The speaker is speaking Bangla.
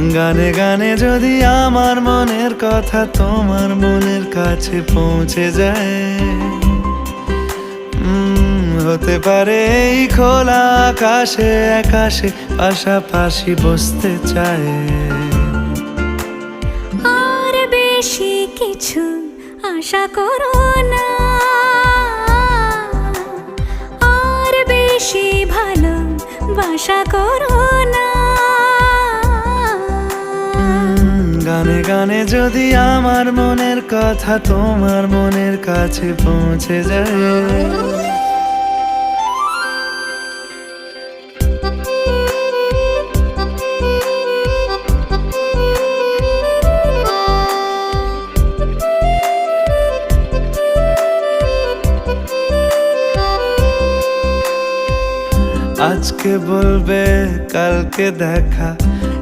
গানে গানে যদি আমার মনের কথা তোমার মনের কাছে পৌঁছে যায়, হতে পারে এই খোলা আকাশে আকাশে পাশাপাশি বসতে চায়। আর বেশি কিছু আশা করো না, আর বেশি ভালোবাসা করো না। গানে গানে যদি আমার মনের কথা তোমার মনের কাছে পৌঁছে যায়। আজকে বলবে কালকে দেখা,